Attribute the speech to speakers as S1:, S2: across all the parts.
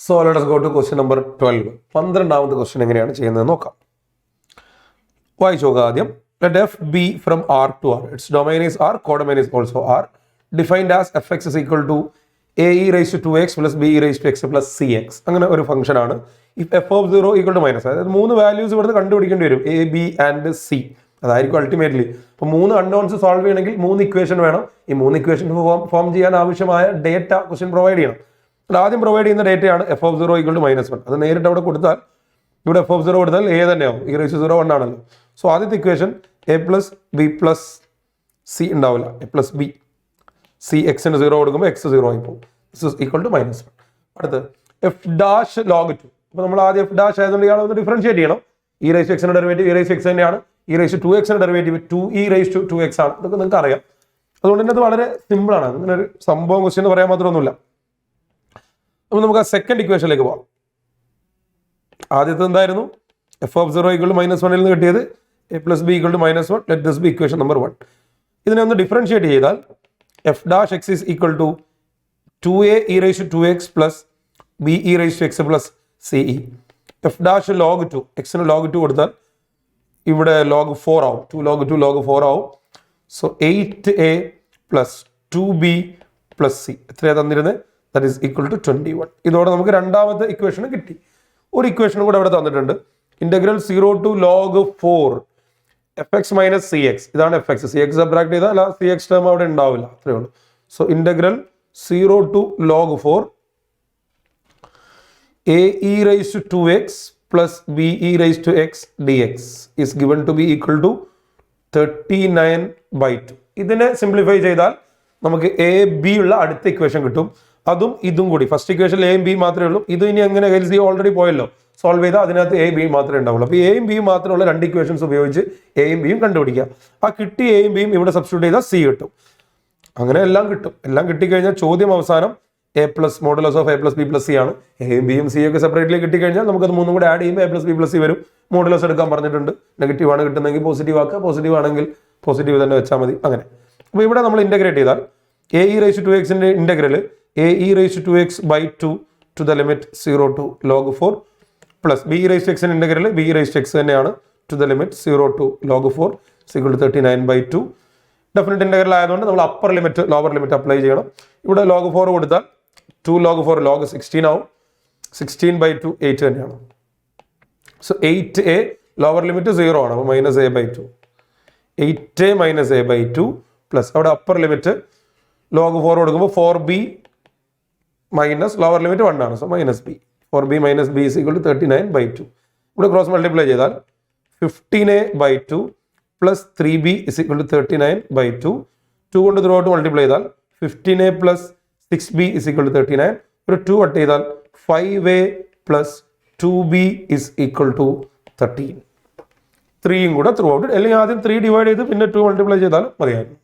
S1: So let us go to question number 12. 12ാമത്തെ question എങ്ങനെയാണ് ചെയ്യുന്നത് നോക്കാം. വായിച്ചു നോക്കുക ആദ്യം. Let f be from R to R. Its domain is R, codomain is also R. Defined as fx is equal to ae raised to 2x plus be raised to x plus cx. അങ്ങനെ ഒരു function ആണ്. If f of 0 equal to minus, അതായത് മൂന്ന് values ഇവിടുന്ന് കണ്ടുപിടിക്കേണ്ടി വരും, A B and C. അതായിരിക്കും ultimately. അപ്പോൾ മൂന്ന് അൺനോൺസ് സോൾവ് ചെയ്യണമെങ്കിൽ മൂന്ന് ഇക്വേഷൻ വേണം. ഈ മൂന്ന് ഇക്വേഷൻ ഫോം ചെയ്യാൻ ആവശ്യമായ ഡേറ്റ ക്വസ്റ്റ്യൻ പ്രൊവൈഡ് ചെയ്യണം. ആദ്യം പ്രൊവൈഡ് ചെയ്യുന്ന ഡേറ്റയാണ് എഫ് ഓഫ് 0 ഈക്വൽ ടു -1. അത് നേരിട്ട് അവിടെ കൊടുത്താൽ, ഇവിടെ എഫ് ഓഫ് 0 കൊടുത്താൽ എ തന്നെയാവും, ഈ റേസ് 0 1 ആണല്ലോ. സോ ആദ്യത്തെ equation A plus B plus C ഉണ്ടാവില്ല, എ പ്ലസ് ബി സി എക്സിന് 0 കൊടുക്കുമ്പോൾ എക്സ് 0 ആയി പോകും. This is equal to -1. അടുത്ത് എഫ് ഡാഷ് ലോഗ് 2. അപ്പോൾ നമ്മൾ ആദ്യം എഫ് ഡാഷ് ആയതുകൊണ്ട് ഇയാളെ ഒന്ന് ഡിഫറൻഷിയേറ്റ് ചെയ്യണം. ഈ റേസ് എക്സിന്റെ ഡെറിവേറ്റീവ് ഈ റേസ് എക്സ് തന്നെയാണ്, ഈ raise 2x derivative 2e raise to 2x ആണ്. ഇതൊക്കെ നിങ്ങൾക്ക് അറിയാം. അതുകൊണ്ട് തന്നെ അത് വളരെ സിമ്പിൾ ആണ്. അങ്ങനെ ഒരു സംഭവം ക്വസ്റ്റ്യൻ എന്ന് പറയാൻ മാത്രമൊന്നുമില്ല. അപ്പോൾ നമുക്ക് ആ സെക്കൻഡ് ഇക്വേഷനിലേക്ക് പോകാം. ആദ്യത്തെ എന്തായിരുന്നു? എഫ് ഓഫ് 0 ഈക്വൽ ടു -1 നിന്ന് കിട്ടിയത് A plus B equal to -1. Let this be equation number 1. ഇതിനെ ഒന്ന് ഡിഫറൻഷിയേറ്റ് ചെയ്താൽ F dash X is equal to 2a e raise to 2x plus B E raise to X plus C E. F dash log 2, എക്സിന് log 2 കൊടുത്താൽ ഇവിടെ log 4 ആവും, 2 log 2 log 4 ആവും. So 8a plus 2b plus C എത്രയാണ് തന്നിരുന്നത്? That is equal to 21. ഇതോടെ നമുക്ക് രണ്ടാമത്തെ ഇക്വേഷൻ കിട്ടി. ഒരു ഇക്വേഷനും കൂടെ അവിടെ തന്നിട്ടുണ്ട്. Integral 0 to log 4 f x minus c x. ഇതാണ് f x. C x subtract ചെയ്താൽ അല്ല സി എക്സ് ടേം അവിടെ ഉണ്ടാവില്ല, അത്രേ ഉള്ളൂ. So integral 0 to log 4 a e raise to 2x plus B E raise to x d x is given to be equal to 39/2. ഇതിനെ simplify ചെയ്താൽ നമുക്ക് A B ഉള്ള അടുത്ത ഇക്വേഷൻ കിട്ടും. അതും ഇതും കൂടി, ഫസ്റ്റ് ഇക്വേഷൻ എയും ബി മാത്രമേ ഉള്ളൂ. ഇത് ഇനി എങ്ങനെ എൽ സി ഓൾറെഡി പോയല്ലോ, സോൾവ് ചെയ്താൽ അതിനകത്ത് എ ബി മാത്രമേ ഉണ്ടാവുള്ളൂ. അപ്പോൾ എയും ബിയും മാത്രമുള്ള രണ്ട് ഇക്വേഷൻസ് ഉപയോഗിച്ച് എയും ബിയും കണ്ടുപിടിക്കുക. ആ കിട്ടി എയും ബിയും ഇവിടെ സബ്സ്റ്റിറ്റ്യൂട്ട് ചെയ്താൽ സി കിട്ടും. അങ്ങനെ എല്ലാം കിട്ടും. എല്ലാം കിട്ടിക്കഴിഞ്ഞാൽ ചോദ്യം അവസാനം A plus modulus of A plus B plus C ആണ്. എയും ബിയും സി ഒക്കെ സെപ്പറേറ്റ്ലി കിട്ടിക്കഴിഞ്ഞാൽ നമുക്കത് മൂന്നും കൂടെ ആഡ് ചെയ്യുമ്പോൾ A plus B plus C വരും. മോഡുലസ് എടുക്കാൻ പറഞ്ഞിട്ടുണ്ട്. നെഗറ്റീവ് ആണ് കിട്ടുന്നതെങ്കിൽ പോസിറ്റീവ് ആക്കുക, പോസിറ്റീവ് ആണെങ്കിൽ പോസിറ്റീവ് തന്നെ വെച്ചാൽ മതി. അങ്ങനെ അപ്പോൾ ഇവിടെ നമ്മൾ ഇന്റഗ്രേറ്റ് ചെയ്താൽ എ ഇ റേസ് ടു എക്സിന്റെ integral A e raise to 2x by 2 to the limit 0 to log 4 plus B raise to എക്സിന്റെ integral B raise to X തന്നെയാണ് to the limit 0 to log 4 equal to 39/2. Definite integral ആയതുകൊണ്ട് നമ്മൾ upper limit lower limit apply ചെയ്യണം. ഇവിടെ log 4 കൊടുത്താൽ 2 log 4 log 16 ആവും. 16/2 8 തന്നെയാണ്. So 8a lower limit 0 ആണ്, അപ്പോൾ -a/2. 8a - a/2 പ്ലസ് അവിടെ അപ്പർ ലിമിറ്റ് ലോഗ് 4 കൊടുക്കുമ്പോൾ 4b മൈനസ് ലോവർ ലിമിറ്റ് 1 ആണ്. So -b. 4b - b is equal to 39/2. ഇവിടെ ക്രോസ് മൾട്ടിപ്ലൈ ചെയ്താൽ 15a/2 plus 3b is equal to 39/2. 2 കൊണ്ട് ത്രൂ ഔട്ട് മൾട്ടിപ്ലൈ ചെയ്താൽ 15a plus 6b is equal to 39. ഒരു 2 cut ചെയ്താൽ 5a plus 2b is equal to 13. 3യും കൂടെ through out, അല്ലെങ്കിൽ ആദ്യം 3 divide ചെയ്ത് പിന്നെ 2 മൾട്ടിപ്ലൈ ചെയ്താൽ മതിയായിരുന്നു.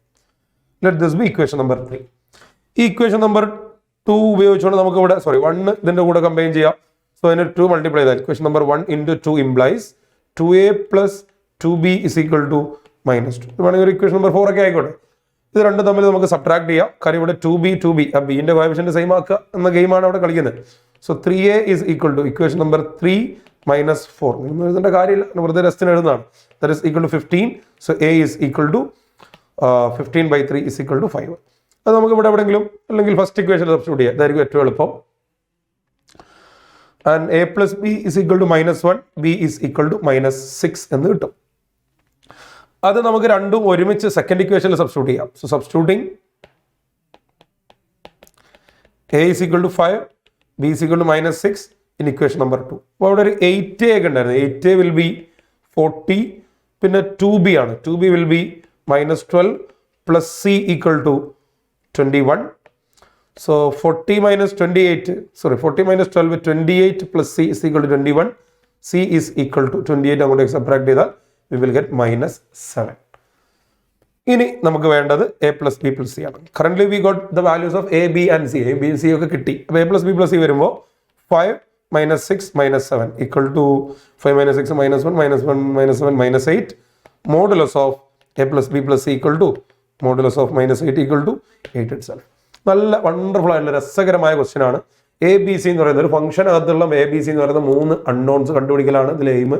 S1: Let this be equation number 3. ഈ ഇക്വേഷൻ നമ്പർ 2 ഉപയോഗിച്ചുകൊണ്ട് നമുക്ക് ഇവിടെ 1 ഇതിന്റെ കൂടെ കമ്പൈൻ ചെയ്യാം. സോ അതിന് 2 മൾട്ടിപ്ലൈ ചെയ്താൽ equation number 1 into 2 implies 2a plus 2b is equal to -2. ഇത് വേണമെങ്കിൽ ഒരു ഇക്വേഷൻ നമ്പർ 4 ഒക്കെ ആയിക്കോട്ടെ. ഇത് രണ്ടും തമ്മിൽ നമുക്ക് സബ്ട്രാക്ട് ചെയ്യാം. കാര്യം ഇവിടെ 2b ആ ബിന്റെ കോഎഫിഷ്യന്റ് സെയിം ആക്കുക എന്ന ഗെയിമാണ് അവിടെ കളിക്കുന്നത്. So 3a is equal to equation number 3 - 4. നിങ്ങൾ എഴുതേണ്ട കാര്യമില്ല, വെറുതെ രസത്തിന് എഴുതുന്നതാണ്. That is equal to 15. So a is equal to 15/3 is equal to 5. അത് നമുക്ക് ഇവിടെ എവിടെയെങ്കിലും അല്ലെങ്കിൽ ഫസ്റ്റ് ഇക്വേഷൻ സബ്സ്റ്റിറ്റ്യൂട്ട് ചെയ്യാം, ഇതായിരിക്കും ഏറ്റവും എളുപ്പം. And a plus B is equal to -1, B is equal to -6 എന്ന് കിട്ടും. അത് നമുക്ക് രണ്ടും ഒരുമിച്ച് സെക്കൻഡ് ഇക്വേഷനിൽ സബ്സ്റ്റിറ്റ്യൂട്ട് ചെയ്യാം. So substituting a is equal to 5, b is equal to -6 in equation number 2. അപ്പോൾ അവിടെ ഒരു 8a ഒക്കെ ഉണ്ടായിരുന്നു. 8a വിൽ ബി 40, പിന്നെ 2b ആണ്. 2b will be -12 plus c equal to 21. So 40 - 28, 28 plus c is equal to 21. c is equal to 28 അങ്ങോട്ട് subtract ചെയ്താൽ we will get -7. ഇനി നമുക്ക് വേണ്ടത് a plus b plus c ആണ്. Currently we got the values of a, b and c. a, b, c ഒക്കെ കിട്ടി. അപ്പോൾ a plus b plus c വരുമ്പോൾ 5 - 6 - 7 equal to 5 - 6 - 1 - 7 - 8. Modulus of a plus b plus c equal to modulus of -8 equal to 8 itself. നല്ല wonderful ആയിട്ടുള്ള രസകരമായ question ആണ്. A B C എന്ന് പറയുന്ന ഒരു ഫംഗ്ഷനകത്തുള്ള എ ബി സി എന്ന് പറയുന്ന 3 അൺനോൺസ് കണ്ടുപിടിക്കലാണ് ഇതിൽ എയിം.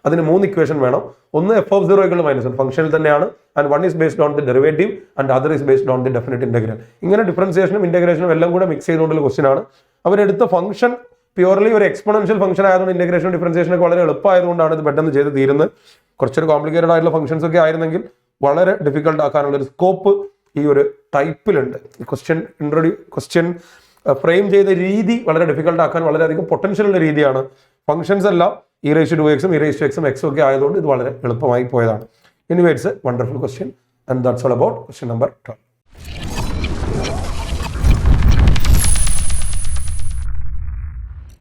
S1: അതിന് 3 ഇക്വേഷൻ വേണം. ഒന്ന് f(0) -1 ഫംഗ്ഷനിൽ തന്നെയാണ്, and one is based on the derivative and other is based on the definite integral. ഇങ്ങനെ ഡിഫറൻസിയേഷനും ഇന്റഗ്രേഷനും എല്ലാം കൂടെ മിക്സ് ചെയ്തുകൊണ്ടുള്ള ക്വസ്റ്റൻ ആണ്. അവരെടുത്ത ഫംഗ്ഷൻ പ്യൂർലി ഒരു എക്സ്പോണൻഷ്യൽ ഫംഗ്ഷൻ ആയതുകൊണ്ട് ഇന്റഗ്രേഷൻ ഡിഫറൻസിയേഷൻ ഒക്കെ വളരെ എളുപ്പമായതുകൊണ്ടാണ് ഇത് പെട്ടെന്ന് ചെയ്ത് തീരുന്നത്. കുറച്ചൊരു കോംപ്ലിക്കേറ്റഡ് ആയിട്ടുള്ള ഫംഗ്ഷൻസ് ഒക്കെ ആയിരുന്നെങ്കിൽ വളരെ ഡിഫിക്കൽട്ട് ആക്കാനുള്ള ഒരു സ്കോപ്പ് ഈ ഒരു ടൈപ്പിലുണ്ട്. ക്വസ്റ്റ്യൻ ഫ്രെയിം ചെയ്ത രീതി വളരെ ഡിഫിക്കൽട്ട് ആക്കാൻ വളരെയധികം പൊട്ടൻഷ്യൽ ഉള്ള രീതിയാണ്. ഫംഗ്ഷൻസ് എല്ലാം e⁻²x e⁻x x ഒക്കെ ആയതുകൊണ്ട് ഇത് വളരെ എളുപ്പമായി പോയതാണ്. Anyway it's A wonderful question and that's all about question number 12.